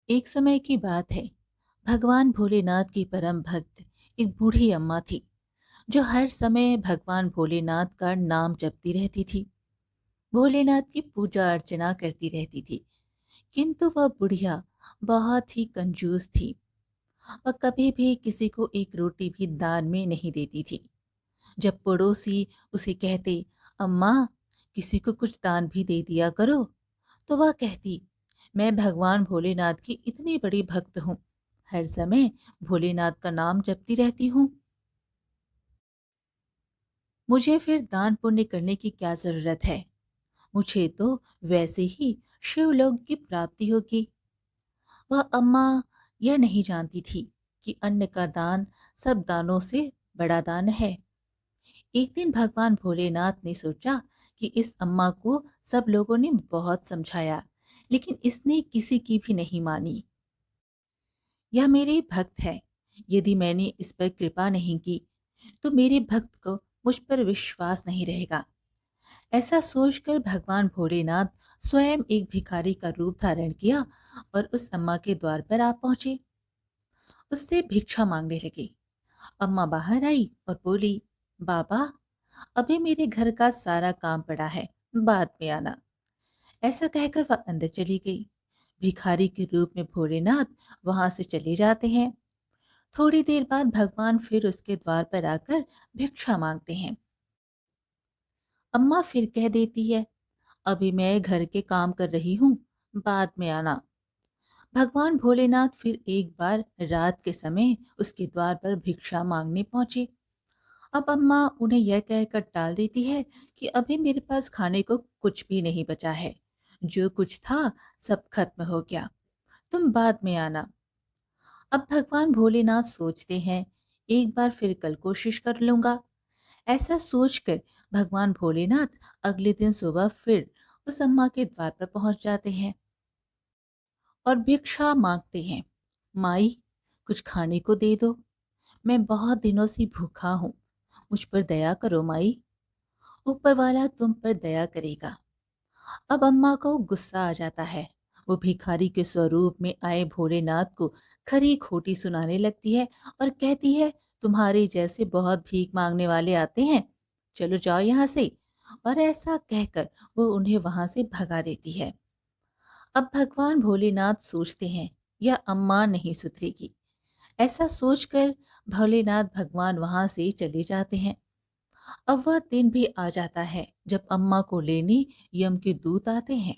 एक समय की बात है। भगवान भोलेनाथ की परम भक्त एक बूढ़ी अम्मा थी जो हर समय भगवान भोलेनाथ का नाम जपती रहती थी। भोलेनाथ की पूजा अर्चना करती रहती थी। किंतु वह बुढ़िया बहुत ही कंजूस थी और कभी भी किसी को एक रोटी भी दान में नहीं देती थी। जब पड़ोसी उसे कहते, अम्मा किसी को कुछ दान भी दे दिया करो, तो वह कहती, मैं भगवान भोलेनाथ की इतनी बड़ी भक्त हूँ, हर समय भोलेनाथ का नाम जपती रहती हूँ, मुझे फिर दान पुण्य करने की क्या जरूरत है। मुझे तो वैसे ही शिवलोक की प्राप्ति होगी। वह अम्मा यह नहीं जानती थी कि अन्न का दान सब दानों से बड़ा दान है। एक दिन भगवान भोलेनाथ ने सोचा कि इस अम्मा को सब लोगों ने बहुत समझाया, लेकिन इसने किसी की भी नहीं मानी। यह मेरी भक्त है, यदि मैंने इस पर कृपा नहीं की तो मेरे भक्त को मुझ पर विश्वास नहीं रहेगा। ऐसा सोचकर भगवान भोलेनाथ स्वयं एक भिखारी का रूप धारण किया और उस अम्मा के द्वार पर आ पहुंचे। उससे भिक्षा मांगने लगे। अम्मा बाहर आई और बोली, बाबा अभी मेरे घर का सारा काम पड़ा है, बाद में आना। ऐसा कहकर वह अंदर चली गई। भिखारी के रूप में भोलेनाथ वहां से चले जाते हैं। थोड़ी देर बाद भगवान फिर उसके द्वार पर आकर भिक्षा मांगते हैं। अम्मा फिर कह देती है, अभी मैं घर के काम कर रही हूँ, बाद में आना। भगवान भोलेनाथ फिर एक बार रात के समय उसके द्वार पर भिक्षा मांगने पहुंचे। अब अम्मा उन्हें यह कहकर टाल देती है कि अभी मेरे पास खाने को कुछ भी नहीं बचा है, जो कुछ था सब खत्म हो गया, तुम बाद में आना। अब भगवान भोलेनाथ सोचते हैं, एक बार फिर कल कोशिश कर लूंगा। ऐसा सोचकर भगवान भोलेनाथ अगले दिन सुबह फिर उस अम्मा के द्वार पर पहुंच जाते हैं और भिक्षा मांगते हैं। माई, कुछ खाने को दे दो, मैं बहुत दिनों से भूखा हूँ, मुझ पर दया करो माई, ऊपर वाला तुम पर दया करेगा। अब अम्मा को गुस्सा आ जाता है। वो भिखारी के स्वरूप में आए भोलेनाथ को खरी खोटी सुनाने लगती है और कहती है, तुम्हारे जैसे बहुत भीख मांगने वाले आते हैं, चलो जाओ यहाँ से। और ऐसा कहकर वो उन्हें वहां से भगा देती है। अब भगवान भोलेनाथ सोचते हैं, यह अम्मा नहीं सुधरेगी। ऐसा सोचकर भोलेनाथ भगवान वहां से चले जाते हैं। अब वह दिन भी आ जाता है जब अम्मा को लेने यम के दूत आते हैं।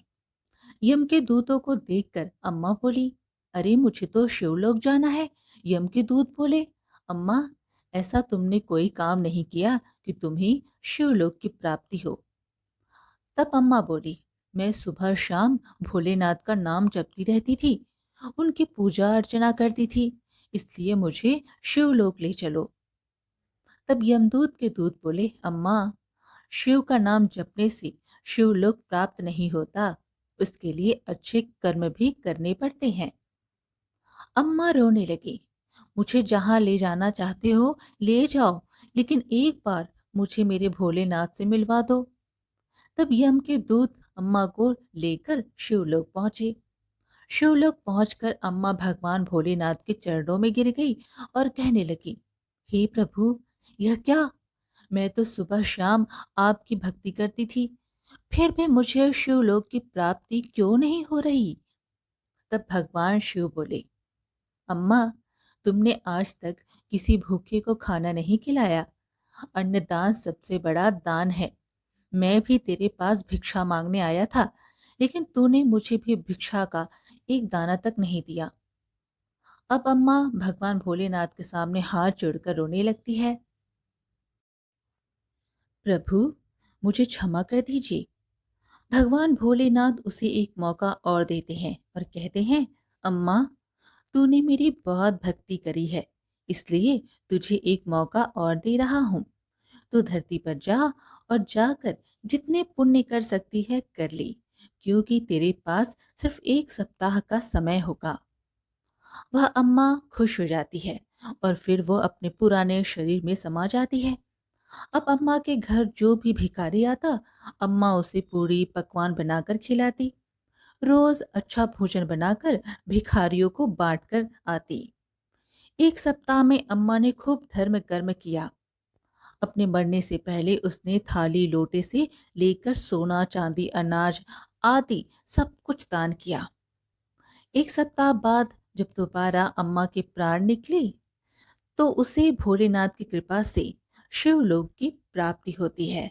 यम के दूतों को देखकर अम्मा बोली, अरे मुझे तो शिवलोक जाना है। यम के दूत बोले, अम्मा ऐसा तुमने कोई काम नहीं किया कि तुम्हें शिवलोक की प्राप्ति हो। तब अम्मा बोली, मैं सुबह शाम भोलेनाथ का नाम जपती रहती थी, उनकी पूजा अर्चना करती थी, इसलिए मुझे शिवलोक ले चलो। तब यमदूत के दूत बोले, अम्मा शिव का नाम जपने से शिवलोक प्राप्त नहीं होता, उसके लिए अच्छे कर्म भी करने पड़ते हैं। अम्मा रोने लगी, मुझे जहां ले जाना चाहते हो ले जाओ, लेकिन एक बार मुझे मेरे भोलेनाथ से मिलवा दो। तब यम के दूत अम्मा को लेकर शिवलोक पहुंचे। शिवलोक पहुंचकर अम्मा भगवान भोलेनाथ के चरणों में गिर गई और कहने लगी, हे प्रभु, यह क्या, मैं तो सुबह शाम आपकी भक्ति करती थी, फिर भी मुझे शिवलोक की प्राप्ति क्यों नहीं हो रही। तब भगवान शिव बोले, अम्मा तुमने आज तक किसी भूखे को खाना नहीं खिलाया, अन्नदान सबसे बड़ा दान है। मैं भी तेरे पास भिक्षा मांगने आया था, लेकिन तूने मुझे भी भिक्षा का एक दाना तक नहीं दिया। अब अम्मा भगवान भोलेनाथ के सामने हाथ जोड़कर रोने लगती है, प्रभु मुझे क्षमा कर दीजिए। भगवान भोलेनाथ उसे एक मौका और देते हैं और कहते हैं, अम्मा तूने मेरी बहुत भक्ति करी है, इसलिए तुझे एक मौका और दे रहा हूँ। तू धरती पर जा और जाकर जितने पुण्य कर सकती है कर ले, क्योंकि तेरे पास सिर्फ एक सप्ताह का समय होगा। वह अम्मा खुश हो जाती है और फिर वो अपने पुराने शरीर में समा जाती है। अब अम्मा के घर जो भी भिखारी आता, अम्मा उसे पूरी पकवान बनाकर खिलाती। रोज अच्छा भोजन बनाकर भिखारियों को बांटकर आती। एक सप्ताह में अम्मा ने खूब धर्म कर्म किया। अपने मरने से पहले उसने थाली लोटे से लेकर सोना चांदी अनाज आदि सब कुछ दान किया। एक सप्ताह बाद जब दोबारा अम्मा के प्राण निकले तो उसे भोलेनाथ की कृपा से शिवलोक की प्राप्ति होती है।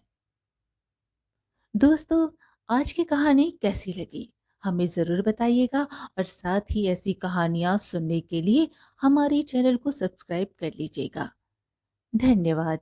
दोस्तों, आज की कहानी कैसी लगी हमें ज़रूर बताइएगा, और साथ ही ऐसी कहानियाँ सुनने के लिए हमारे चैनल को सब्सक्राइब कर लीजिएगा। धन्यवाद।